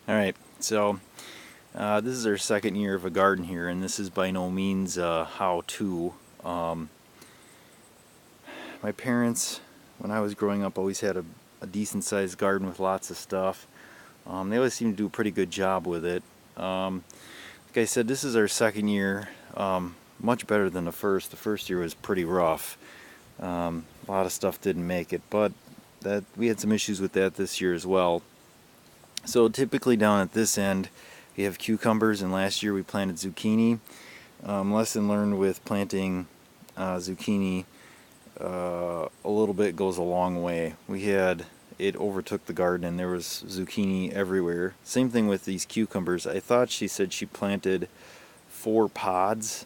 Alright, so this is our second year of a garden here, and this is by no means how-to. My parents, when I was growing up, always had a decent-sized garden with lots of stuff. They always seemed to do a pretty good job with it. Like I said, this is our second year, much better than the first. The first year was pretty rough. A lot of stuff didn't make it, but we had some issues with that this year as well. So typically down at this end we have cucumbers, and last year we planted zucchini. Lesson learned with planting zucchini, a little bit goes a long way. It overtook the garden and there was zucchini everywhere. Same thing with these cucumbers. I thought she said she planted 4 pods.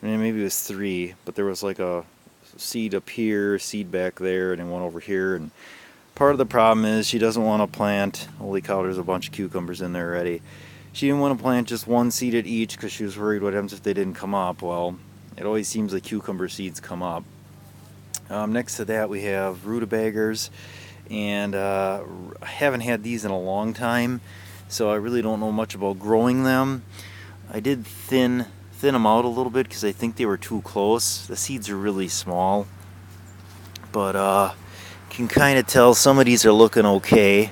I mean, maybe it was 3, but there was like a seed up here, seed back there, and then one over here. And part of the problem is she doesn't want to plant, holy cow, there's a bunch of cucumbers in there already. She didn't want to plant just one seed at each because she was worried what happens if they didn't come up. Well, it always seems like cucumber seeds come up. Next to that we have rutabagas, and I haven't had these in a long time, so I really don't know much about growing them. I did thin them out a little bit because I think they were too close. The seeds are really small, but can kind of tell some of these are looking okay.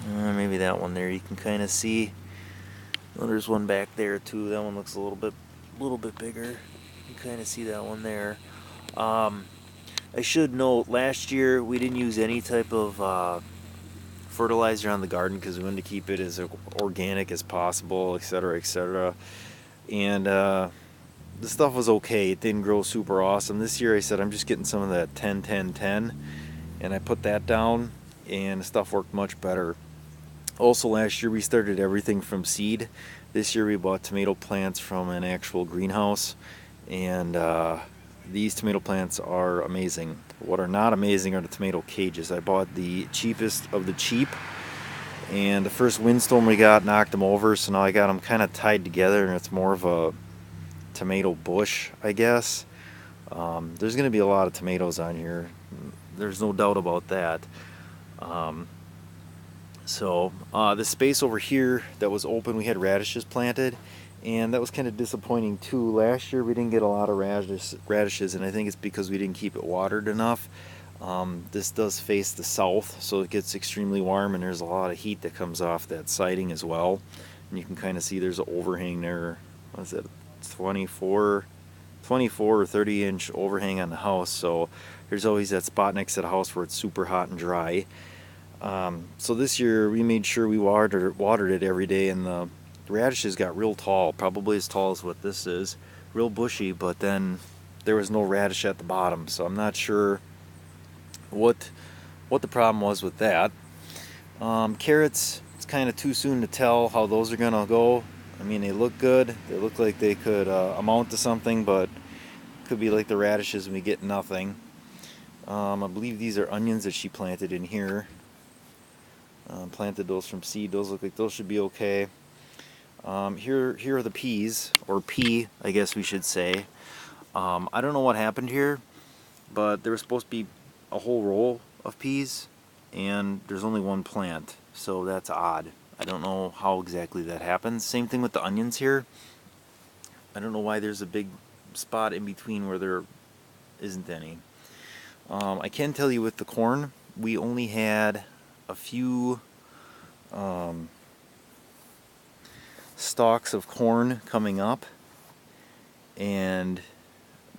Maybe that one there you can kind of see. Oh, there's one back there too. That one looks a little bit bigger. You can kind of see that one there. I should note, last year we didn't use any type of fertilizer on the garden because we wanted to keep it as organic as possible, etc., etc. And the stuff was okay. It didn't grow super awesome. This year I said I'm just getting some of that 10-10-10, and I put that down, and the stuff worked much better. Also, last year we started everything from seed. This year we bought tomato plants from an actual greenhouse, and these tomato plants are amazing. What are not amazing are the tomato cages. I bought the cheapest of the cheap, and the first windstorm we got knocked them over, so now I got them kind of tied together, and it's more of a tomato bush, I guess. There's going to be a lot of tomatoes on here. There's no doubt about that. The space over here that was open, we had radishes planted, and that was kind of disappointing too. Last year we didn't get a lot of radishes, and I think it's because we didn't keep it watered enough. This does face the south, so it gets extremely warm, and there's a lot of heat that comes off that siding as well. And you can kind of see there's an overhang there. What is it? 24 or 30 inch overhang on the house, so there's always that spot next to the house where it's super hot and dry. So this year we made sure we watered it every day, and the radishes got real tall, probably as tall as what this is, real bushy, but then there was no radish at the bottom, so I'm not sure what the problem was with that. Carrots, it's kind of too soon to tell how those are gonna go. I mean, they look good, they look like they could amount to something, but could be like the radishes and we get nothing. I believe these are onions that she planted in here. Planted those from seed. Those look like those should be okay. Here are the peas, or pea, I guess we should say. I don't know what happened here, but there was supposed to be a whole row of peas, and there's only one plant, so that's odd. I don't know how exactly that happens. Same thing with the onions here. I don't know why there's a big spot in between where there isn't any. I can tell you with the corn, we only had a few stalks of corn coming up, and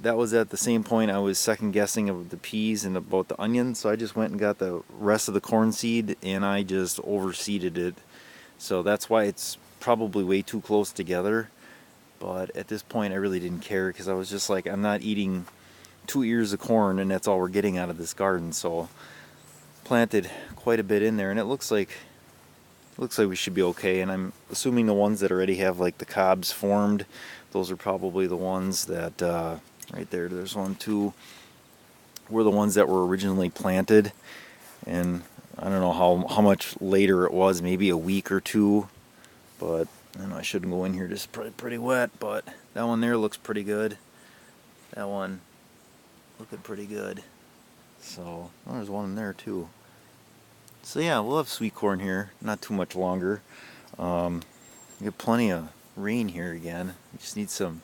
that was at the same point I was second guessing of the peas and about the onions, so I just went and got the rest of the corn seed and I just overseeded it. So that's why it's probably way too close together, but at this point I really didn't care because I was just like, I'm not eating 2 ears of corn and that's all we're getting out of this garden. So planted quite a bit in there, and it looks like we should be okay. And I'm assuming the ones that already have like the cobs formed, those are probably the ones that right there's 1, 2, were the ones that were originally planted. And I don't know how much later it was, maybe a week or 2, but I know I shouldn't go in here, just pretty wet, but that one there looks pretty good. That one looking pretty good. So, oh, there's one in there too. So yeah, we'll have sweet corn here, not too much longer. We get plenty of rain here again. We just need some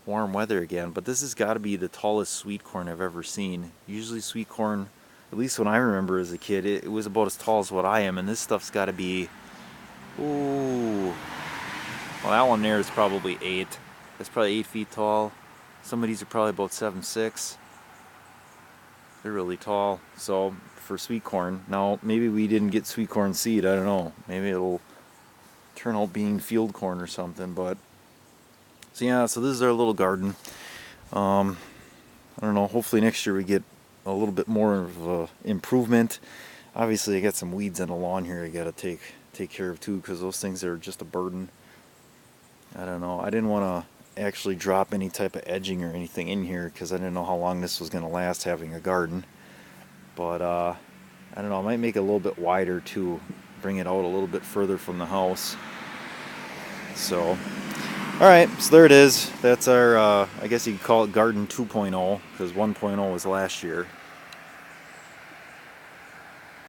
warm weather again. But this has got to be the tallest sweet corn I've ever seen. Usually sweet corn, at least when I remember as a kid, it was about as tall as what I am. And this stuff's got to be, ooh, well, that one there is probably 8. That's probably 8 feet tall. Some of these are probably about 7'6". They're really tall. So for sweet corn, now maybe we didn't get sweet corn seed. I don't know. Maybe it'll turn out being field corn or something. But so yeah, so this is our little garden. I don't know. Hopefully next year we get a little bit more of a improvement. Obviously, I got some weeds on the lawn here I gotta take care of too, because those things are just a burden. I don't know. I didn't want to actually drop any type of edging or anything in here because I didn't know how long this was gonna last having a garden. But I don't know. I might make it a little bit wider too, bring it out a little bit further from the house. So. Alright, so there it is. That's our, I guess you could call it Garden 2.0, because 1.0 was last year.